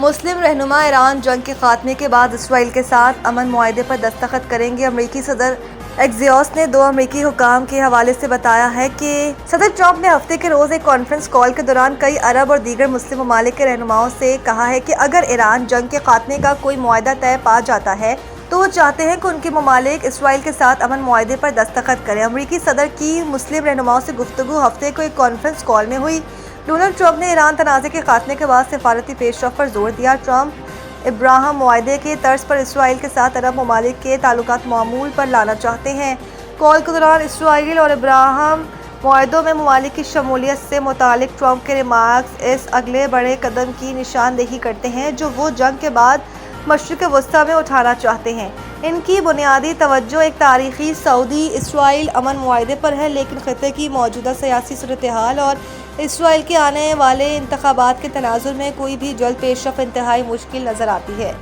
مسلم رہنما ایران جنگ کے خاتمے کے بعد اسرائیل کے ساتھ امن معاہدے پر دستخط کریں گے۔ امریکی صدر ایکسیوس نے 2 امریکی حکام کے حوالے سے بتایا ہے کہ صدر ٹرمپ نے ہفتے کے روز ایک کانفرنس کال کے دوران کئی عرب اور دیگر مسلم ممالک کے رہنماؤں سے کہا ہے کہ اگر ایران جنگ کے خاتمے کا کوئی معاہدہ طے پا جاتا ہے تو وہ چاہتے ہیں کہ ان کے ممالک اسرائیل کے ساتھ امن معاہدے پر دستخط کریں۔ امریکی صدر کی مسلم رہنماؤں سے گفتگو ہفتے کو ایک کانفرنس کال میں ہوئی۔ ڈونلڈ ٹرمپ نے ایران تنازع کے خاتمے کے بعد سفارتی پیش رفت پر زور دیا۔ ٹرمپ ابراہم معاہدے کے طرز پر اسرائیل کے ساتھ عرب ممالک کے تعلقات معمول پر لانا چاہتے ہیں۔ کال کے دوران اسرائیل اور ابراہم معاہدوں میں ممالک کی شمولیت سے متعلق ٹرمپ کے ریمارکس اس اگلے بڑے قدم کی نشاندہی کرتے ہیں جو وہ جنگ کے بعد مشرق وسطیٰ میں اٹھانا چاہتے ہیں۔ ان کی بنیادی توجہ ایک تاریخی سعودی اسرائیل امن معاہدے پر ہے، لیکن خطے کی موجودہ سیاسی صورتحال اور اسرائیل کے آنے والے انتخابات کے تناظر میں کوئی بھی جلد پیش رفت انتہائی مشکل نظر آتی ہے۔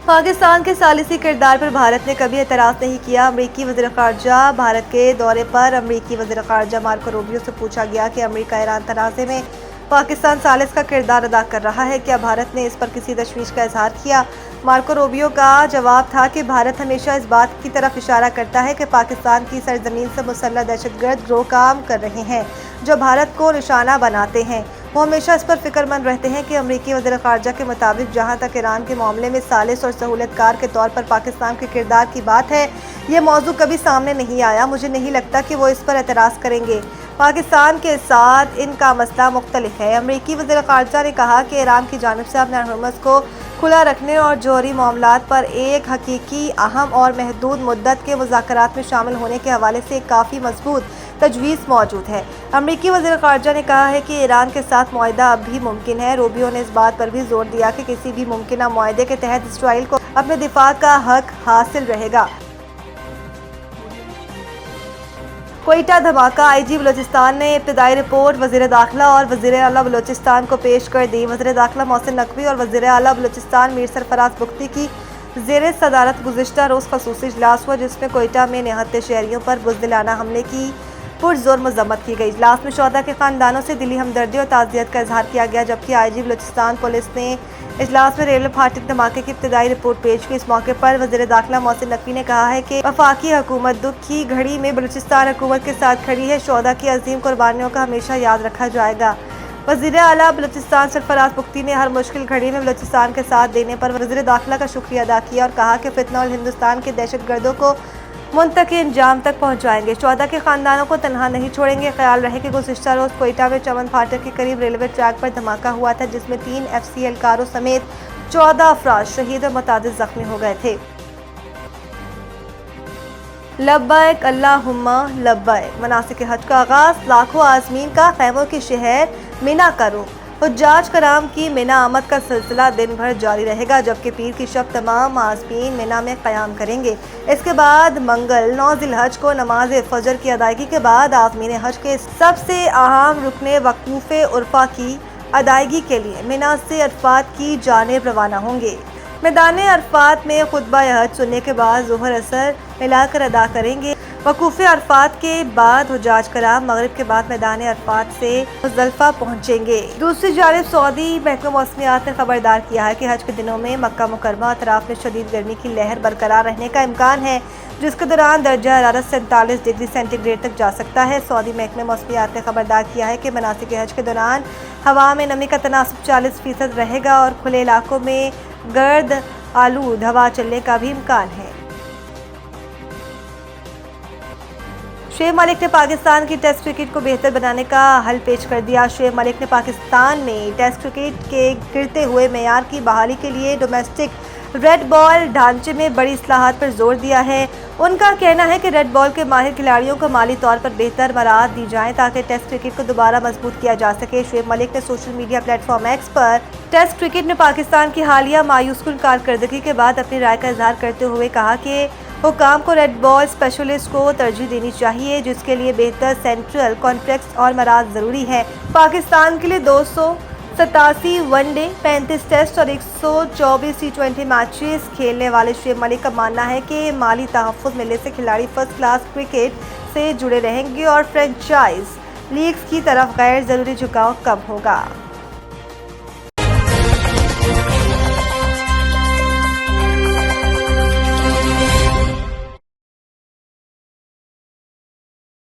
پاکستان کے ثالثی کردار پر بھارت نے کبھی اعتراض نہیں کیا۔ امریکی وزیر خارجہ بھارت کے دورے پر امریکی وزیر خارجہ مارکو روبیو سے پوچھا گیا کہ امریکہ ایران تنازع میں پاکستان ثالث کا کردار ادا کر رہا ہے، کیا بھارت نے اس پر کسی تشویش کا اظہار کیا؟ مارکو روبیو کا جواب تھا کہ بھارت ہمیشہ اس بات کی طرف اشارہ کرتا ہے کہ پاکستان کی سرزمین سے مسلح دہشت گرد گروہ کام کر رہے ہیں جو بھارت کو نشانہ بناتے ہیں۔ وہ ہمیشہ اس پر فکر مند رہتے ہیں کہ امریکی وزیر خارجہ کے مطابق جہاں تک ایران کے معاملے میں ثالث اور سہولت کار کے طور پر پاکستان کے کردار کی بات ہے، یہ موضوع کبھی سامنے نہیں آیا۔ مجھے نہیں لگتا کہ وہ اس پر اعتراض کریں گے۔ پاکستان کے ساتھ ان کا مسئلہ مختلف ہے۔ امریکی وزیر خارجہ نے کہا کہ ایران کی جانب سے اپنے ہرمز کو کھلا رکھنے اور جوہری معاملات پر ایک حقیقی، اہم اور محدود مدت کے مذاکرات میں شامل ہونے کے حوالے سے ایک کافی مضبوط تجویز موجود ہے۔ امریکی وزیر خارجہ نے کہا ہے کہ ایران کے ساتھ معاہدہ اب بھی ممکن ہے۔ روبیو نے اس بات پر بھی زور دیا کہ کسی بھی ممکنہ معاہدے کے تحت اسرائیل کو اپنے دفاع کا حق حاصل رہے گا۔ کوئٹہ دھماکہ، آئی جی بلوچستان نے ابتدائی رپورٹ وزیر داخلہ اور وزیر اعلیٰ بلوچستان کو پیش کر دی۔ وزیر داخلہ محسن نقوی اور وزیر اعلیٰ بلوچستان میر سرفراز بگٹی کی زیر صدارت گزشتہ روز خصوصی اجلاس ہوا جس میں کوئٹہ میں نہتے شہریوں پر بزدلانہ حملے کی پرزور مذمت کی گئی۔ اجلاس میں شہداء کے خاندانوں سے دلی ہمدردی اور تعزیت کا اظہار کیا گیا، جبکہ آئی جی بلوچستان پولیس نے اجلاس میں ریلوے پھاٹک دھماکے کی ابتدائی رپورٹ پیش کی۔ اس موقع پر وزیر داخلہ محسن نقوی نے کہا ہے کہ وفاقی حکومت دکھ کی گھڑی میں بلوچستان حکومت کے ساتھ کھڑی ہے۔ شہداء کی عظیم قربانیوں کا ہمیشہ یاد رکھا جائے گا۔ وزیر اعلیٰ بلوچستان سرفراز بگٹی نے ہر مشکل گھڑی میں بلوچستان کے ساتھ دینے پر وزیر داخلہ کا شکریہ ادا کیا اور کہا کہ فتنہ اور ہندوستان کے دہشت گردوں کو منطقی انجام تک پہنچائیں گے۔ شہداء کے خاندانوں کو تنہا نہیں چھوڑیں گے۔ خیال رہے کہ گزشتہ روز کوئٹہ میں چمن پھاٹک کے قریب ریلوے ٹریک پر دھماکہ ہوا تھا جس میں 3 ایف سی اہلکاروں سمیت 14 افراد شہید اور متعدد زخمی ہو گئے تھے۔ لبیک اللہم لبیک، مناسک حج کا آغاز، لاکھوں عازمین کا خیموں کے شہر مینا کا رخ۔ حجاج کرام کی مینا آمد کا سلسلہ دن بھر جاری رہے گا، جبکہ پیر کی شب تمام عازمین مینا میں قیام کریں گے۔ اس کے بعد منگل 9 ذی الحج کو نماز فجر کی ادائیگی کے بعد عازمین حج کے سب سے اہم رکن وقوف عرفہ کی ادائیگی کے لیے مینا سے عرفات کی جانب روانہ ہوں گے۔ میدان عرفات میں خطبہ حج سننے کے بعد ظہر اثر ملا کر ادا کریں گے۔ وقوف عرفات کے بعد حجاج کرام مغرب کے بعد میدان عرفات سے مزدلفہ پہنچیں گے۔ دوسری جانب سعودی محکمہ موسمیات نے خبردار کیا ہے کہ حج کے دنوں میں مکہ مکرمہ اطراف میں شدید گرمی کی لہر برقرار رہنے کا امکان ہے، جس کے دوران درجہ حرارت 47 ڈگری سینٹی گریڈ تک جا سکتا ہے۔ سعودی محکمہ موسمیات نے خبردار کیا ہے کہ مناسک حج کے دوران ہوا میں نمی کا تناسب 40% رہے گا اور کھلے علاقوں میں گرد آلود ہوا چلنے کا بھی امکان ہے۔ شعیب ملک نے پاکستان کی ٹیسٹ کرکٹ کو بہتر بنانے کا حل پیش کر دیا۔ شعیب ملک نے پاکستان میں ٹیسٹ کرکٹ کے گرتے ہوئے معیار کی بحالی کے لیے ڈومیسٹک ریڈ بال ڈھانچے میں بڑی اصلاحات پر زور دیا ہے۔ ان کا کہنا ہے کہ ریڈ بال کے ماہر کھلاڑیوں کو مالی طور پر بہتر مراعات دی جائیں تاکہ ٹیسٹ کرکٹ کو دوبارہ مضبوط کیا جا سکے۔ شعیب ملک نے social media platform X پر ٹیسٹ کرکٹ میں پاکستان کی حالیہ مایوس کن کارکردگی کے بعد اپنی رائے کا اظہار کرتے ہوئے کہا کہ حکام کو ریڈ بال اسپیشلسٹ کو ترجیح دینی چاہیے، جس کے لیے بہتر سینٹرل کانٹیکسٹ اور مراعات ضروری ہے۔ پاکستان کے لیے 287 ون ڈے، 35 ٹیسٹ اور 124 ٹی20 میچز کھیلنے والے شعیب ملک کا ماننا ہے کہ مالی تحفظ ملنے سے کھلاڑی فرسٹ کلاس کرکٹ سے جڑے رہیں گے اور فرنچائز لیگز کی طرف غیر ضروری جھکاؤ کم ہوگا۔